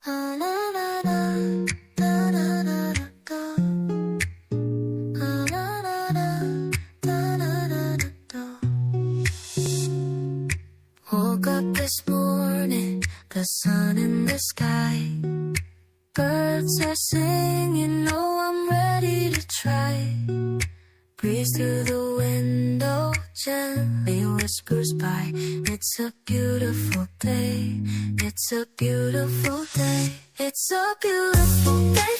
Woke up this morning, the sun in the sky. Birds are singing, oh, I'm ready to try. Breeze through the window gently whispers by. It's a beautiful day, it's a beautiful day. It's a beautiful day